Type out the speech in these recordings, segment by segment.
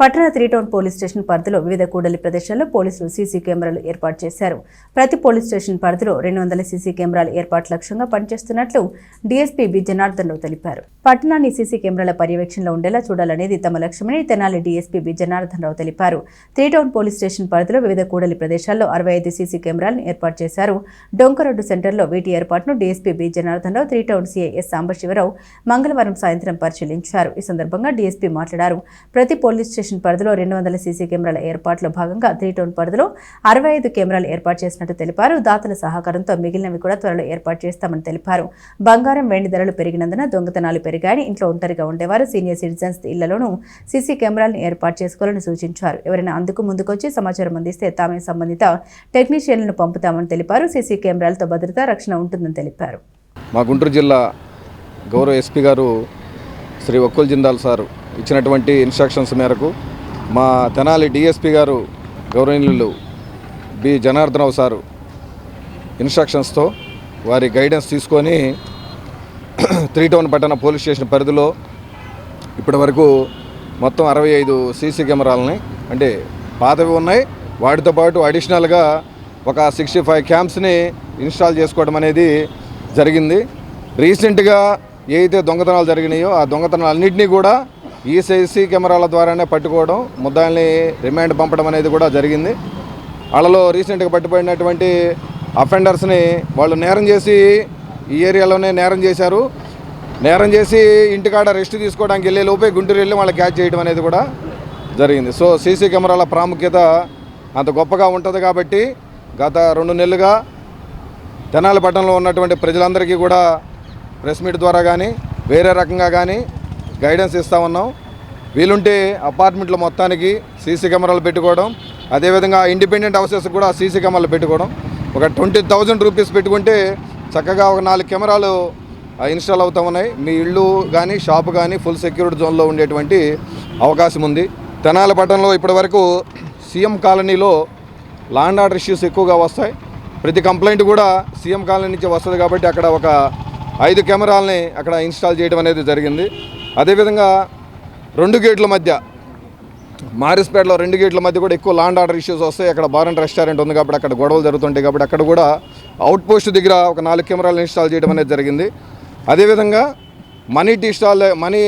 పట్టణ 3 town police station పరిధిలో వివిధ కూడలి ప్రదేశాల్లో పోలీసులు సీసీ కెమెరాలు ఏర్పాటు చేశారు. ప్రతి పోలీస్ స్టేషన్ పరిధిలో 200 సీసీ కెమెరాల ఏర్పాటు లక్ష్యంగా పనిచేస్తున్నట్లు డీఎస్పీ బి జనార్దన్ రావు తెలిపారు. పట్టణాన్ని సీసీ కెమెరాల పర్యవేక్షణలో ఉండేలా చూడాలనేది తమ లక్ష్యమని తెనాలి డీఎస్పీ బి జనార్దన్ రావు తెలిపారు. 3 టౌన్ పోలీస్ స్టేషన్ పరిధిలో వివిధ కూడలి ప్రదేశాల్లో 65 సీసీ కెమెరాలను ఏర్పాటు చేశారు. డొంకరోడ్డు సెంటర్లో వీటి ఏర్పాటును DSP B Janardhan Rao 3 town CI yes Sambasivarao మంగళవారం సాయంత్రం పరిశీలించారు. ఈ సందర్భంగా డీఎస్పీ మాట్లాడారు. ప్రతి పోలీస్ స్టేషన్ పరిధిలో 200 సీసీ కెమెరాల ఏర్పాట్లో భాగంగా 3 టౌన్ పరిధిలో 65 కెమెరాలు ఏర్పాటు చేసినట్టు తెలిపారు. దాతల సహకారంతో మిగిలినవి కూడా త్వరలో ఏర్పాటు చేస్తామని తెలిపారు. బంగారం, వెండి ధరలు పెరిగినందున దొంగతనాలు పెరిగాయని, ఇంట్లో ఒంటరిగా ఉండేవారు, సీనియర్ సిటిజన్స్ ఇళ్లలోనూ సీసీ కెమెరాలను ఏర్పాటు చేసుకోవాలని సూచించారు. ఎవరైనా అందుకు ముందుకొచ్చి సమాచారం అందిస్తే తామే సంబంధిత టెక్నీషియన్లను పంపుతామని తెలిపారు. సీసీ కెమెరాలతో భద్రత, రక్షణ ఉంటుందని తెలిపారు. మా గుంటూరు జిల్లా గౌరవ ఎస్పీ గారు శ్రీ వక్కుల్ జిందాల్ సార్ ఇచ్చినటువంటి ఇన్స్ట్రక్షన్స్ మేరకు మా తెనాలి డిఎస్పీ గారు గౌరవనీయులు బి జనార్దన్ రావు సారు ఇన్స్ట్రక్షన్స్తో వారి గైడెన్స్ తీసుకొని 3 టౌన్ పట్టణ పోలీస్ స్టేషన్ పరిధిలో ఇప్పటి వరకు మొత్తం 65 సీసీ కెమెరాలని, అంటే పాతవి ఉన్నాయి, వాటితో పాటు అడిషనల్గా ఒక 65 క్యామ్స్ని ఇన్స్టాల్ చేసుకోవడం అనేది జరిగింది. రీసెంట్గా ఏదైతే దొంగతనాలు జరిగినాయో ఆ దొంగతనాలన్నింటినీ కూడా ఈ సీసీ కెమెరాల ద్వారానే పట్టుకోవడం, ముద్దాయిల్ని రిమాండ్ పంపడం అనేది కూడా జరిగింది. వాళ్ళలో రీసెంట్గా పట్టుబడినటువంటి అఫెండర్స్ని వాళ్ళు నేరం చేసి ఈ ఏరియాలోనే నేరం చేశారు. నేరం చేసి ఇంటికాడ రెస్ట్ తీసుకోవడానికి వెళ్ళే లోపే గుంటూరు వెళ్ళి వాళ్ళు క్యాచ్ చేయడం అనేది కూడా జరిగింది. సో సీసీ కెమెరాల ప్రాముఖ్యత అంత గొప్పగా ఉంటుంది కాబట్టి గత 2 నెలలుగా తెనాలి పట్టణంలో ఉన్నటువంటి ప్రజలందరికీ కూడా ప్రెస్ మీట్ ద్వారా కానీ వేరే రకంగా కానీ గైడెన్స్ ఇస్తూ ఉన్నాం. వీలుంటే అపార్ట్మెంట్ల మొత్తానికి సీసీ కెమెరాలు పెట్టుకోవడం, అదేవిధంగా ఇండిపెండెంట్ హౌసెస్ కూడా సీసీ కెమెరాలు పెట్టుకోవడం. ఒక 20,000 రూపీస్ పెట్టుకుంటే చక్కగా ఒక 4 కెమెరాలు ఇన్స్టాల్ అవుతూ ఉన్నాయి. మీ ఇల్లు కానీ షాపు కానీ ఫుల్ సెక్యూరిటీ జోన్లో ఉండేటువంటి అవకాశం ఉంది. తెనాలి పట్టణంలో ఇప్పటివరకు సీఎం కాలనీలో లా అండ్ ఆర్డర్ ఇష్యూస్ ఎక్కువగా వస్తాయి. ప్రతి కంప్లైంట్ కూడా సీఎం కాలనీ నుంచి వస్తుంది కాబట్టి అక్కడ ఒక 5 కెమెరాలని అక్కడ ఇన్స్టాల్ చేయడం అనేది జరిగింది. అదేవిధంగా 2 గేట్ల మధ్య, మారిస్పేటలో 2 గేట్ల మధ్య కూడా ఎక్కువ లా అండ్ ఆర్డర్ ఇష్యూస్ వస్తాయి. అక్కడ బార్ అండ్ రెస్టారెంట్ ఉంది కాబట్టి అక్కడ గొడవలు జరుగుతుంటాయి కాబట్టి అక్కడ కూడా అవుట్ పోస్ట్ దగ్గర ఒక 4 కెమెరాలు ఇన్స్టాల్ చేయడం అనేది జరిగింది. అదేవిధంగా మనీ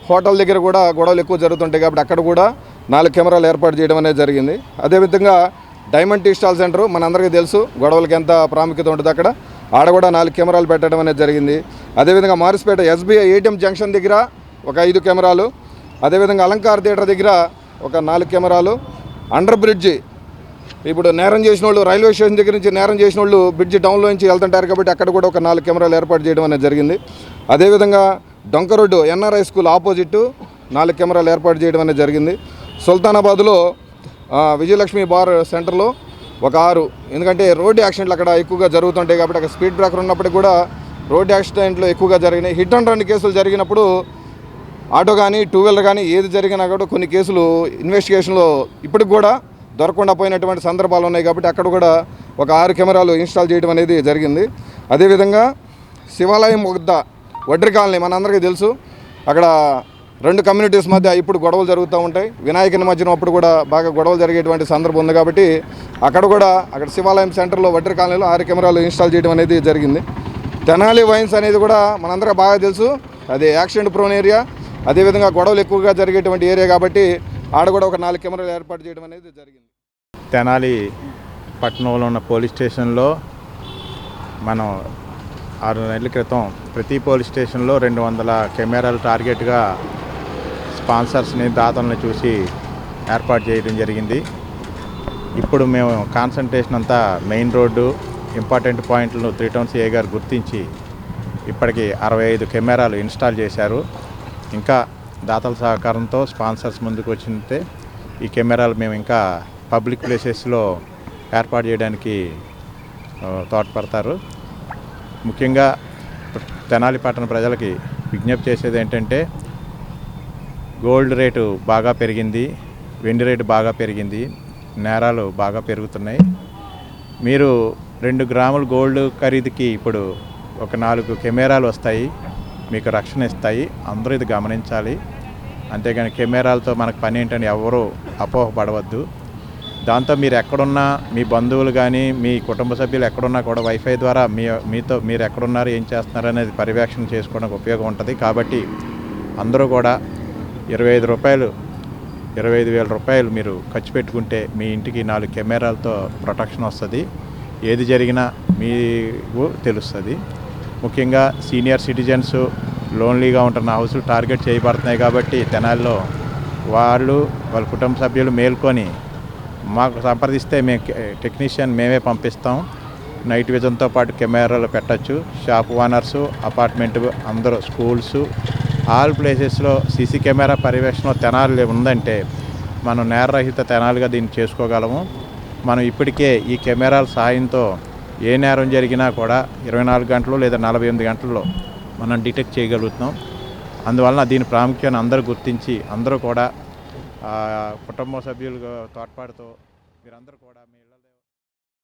హోటల్ దగ్గర కూడా గొడవలు ఎక్కువ జరుగుతుంటాయి కాబట్టి అక్కడ కూడా 4 కెమెరాలు ఏర్పాటు చేయడం అనేది జరిగింది. అదేవిధంగా డైమండ్ టీ స్టాల్ సెంటర్ మనందరికీ తెలుసు, గొడవలకి ఎంత ప్రాముఖ్యత ఉంటుంది అక్కడ, ఆడ కూడా 4 కెమెరాలు పెట్టడం అనేది జరిగింది. అదేవిధంగా మారిస్పేట ఎస్బీఐ ఏటీఎం జంక్షన్ దగ్గర ఒక 5 కెమెరాలు, అదేవిధంగా అలంకార్ థియేటర్ దగ్గర ఒక 4 కెమెరాలు, అండర్ బ్రిడ్జి ఇప్పుడు నేరం చేసిన వాళ్ళు రైల్వే స్టేషన్ దగ్గర నుంచి నేరం చేసిన వాళ్ళు బ్రిడ్జి డౌన్లో నుంచి వెళ్తుంటారు కాబట్టి అక్కడ కూడా ఒక 4 కెమెరాలు ఏర్పాటు చేయడం అనేది జరిగింది. అదేవిధంగా డొంకరోడ్డు ఎన్ఆర్ఐ స్కూల్ ఆపోజిట్ 4 కెమెరాలు ఏర్పాటు చేయడం అనేది జరిగింది. సుల్తానాబాద్లో విజయలక్ష్మి బార్ సెంటర్లో ఒక 6, ఎందుకంటే రోడ్డు యాక్సిడెంట్లు అక్కడ ఎక్కువగా జరుగుతుంటాయి కాబట్టి అక్కడ స్పీడ్ బ్రేకర్ ఉన్నప్పటికీ కూడా రోడ్డు యాక్సిడెంట్లు ఎక్కువగా జరిగినాయి. హిట్ అండ్ రన్ కేసులు జరిగినప్పుడు ఆటో కానీ 2 వీలర్ కానీ ఏది జరిగినా కూడా కొన్ని కేసులు ఇన్వెస్టిగేషన్లో ఇప్పటికి కూడా దొరకకుండా పోయినటువంటి సందర్భాలు ఉన్నాయి కాబట్టి అక్కడ కూడా ఒక 6 కెమెరాలు ఇన్స్టాల్ చేయడం అనేది జరిగింది. అదేవిధంగా శివాలయం వడ్రి కాలనీ మనందరికీ తెలుసు, అక్కడ 2 కమ్యూనిటీస్ మధ్య ఇప్పుడు గొడవలు జరుగుతూ ఉంటాయి. వినాయక నిమజ్జనం అప్పుడు కూడా బాగా గొడవలు జరిగేటువంటి సందర్భం ఉంది కాబట్టి అక్కడ శివాలయం సెంటర్లో వడ్రి కాలనీలో 6 కెమెరాలు ఇన్స్టాల్ చేయడం అనేది జరిగింది. తెనాలి వైన్స్ అనేది కూడా మనందరికీ బాగా తెలుసు, అది యాక్సిడెంట్ ప్రోన్ ఏరియా, అదేవిధంగా గొడవలు ఎక్కువగా జరిగేటువంటి ఏరియా కాబట్టి ఆడ కూడా ఒక 4 కెమెరాలు ఏర్పాటు చేయడం అనేది జరిగింది. తెనాలి పట్టణంలో ఉన్న పోలీస్ స్టేషన్లో మనం 6 నెలల క్రితం ప్రతి పోలీస్ స్టేషన్లో 200 కెమెరాలు టార్గెట్గా స్పాన్సర్స్ని, దాతల్ని చూసి ఏర్పాటు చేయడం జరిగింది. ఇప్పుడు మేము కాన్సన్ట్రేషన్ అంతా మెయిన్ రోడ్డు, ఇంపార్టెంట్ పాయింట్లను 3 టౌన్ సిఐ గారు గుర్తించి ఇప్పటికి 65 కెమెరాలు ఇన్స్టాల్ చేశారు. ఇంకా దాతల సహకారంతో స్పాన్సర్స్ ముందుకు వచ్చింటే ఈ కెమెరాలు మేము ఇంకా పబ్లిక్ ప్లేసెస్లో ఏర్పాటు చేయడానికి తోడ్పడతారు. ముఖ్యంగా తెనాలి పట్టణ ప్రజలకి విజ్ఞప్తి చేసేది ఏంటంటే, గోల్డ్ రేటు బాగా పెరిగింది, వెండి రేటు బాగా పెరిగింది, నేరాలు బాగా పెరుగుతున్నాయి. మీరు 2 గ్రాముల గోల్డ్ ఖరీదుకి ఇప్పుడు ఒక 4 కెమెరాలు వస్తాయి, మీకు రక్షణ ఇస్తాయి. అందరూ ఇది గమనించాలి. అంతేగాని కెమెరాలతో మనకు పని ఏంటని ఎవరూ అపోహపడవద్దు. దాంతో మీరు ఎక్కడున్నా, మీ బంధువులు కానీ మీ కుటుంబ సభ్యులు ఎక్కడున్నా కూడా వైఫై ద్వారా మీరు ఎక్కడున్నారు, ఏం చేస్తున్నారు అనేది పర్యవేక్షణ చేసుకోవడానికి ఉపయోగం ఉంటుంది. కాబట్టి అందరూ కూడా 25,000 రూపాయలు మీరు ఖర్చు పెట్టుకుంటే మీ ఇంటికి 4 కెమెరాలతో ప్రొటెక్షన్ వస్తుంది. ఏది జరిగినా మీకు తెలుస్తుంది. ముఖ్యంగా సీనియర్ సిటిజన్స్, లోన్లీగా ఉంటున్న హౌస్లు టార్గెట్ చేయబడుతున్నాయి. కాబట్టి తెనాలిలో వాళ్ళ కుటుంబ సభ్యులు మేల్కొని మాకు సంప్రదిస్తే టెక్నీషియన్ మేమే పంపిస్తాం. నైట్ విజన్తో పాటు కెమెరాలు పెట్టచ్చు. షాప్ ఓనర్సు, అపార్ట్మెంట్ అందరూ, స్కూల్స్, ఆల్ ప్లేసెస్లో సీసీ కెమెరా పర్యవేక్షణ తెనాలి ఉందంటే మనం నేరరహిత తెనాలిగా దీన్ని చేసుకోగలము. మనం ఇప్పటికే ఈ కెమెరాల సహాయంతో ఏ నేరం జరిగినా కూడా 24 గంటలు లేదా 48 గంటల్లో మనం డిటెక్ట్ చేయగలుగుతున్నాం. అందువలన దీని ప్రాముఖ్యాన్ని అందరూ గుర్తించి అందరూ కూడా కుటుంబ సభ్యులు తోడ్పాటుతో మీరందరూ కూడా మీ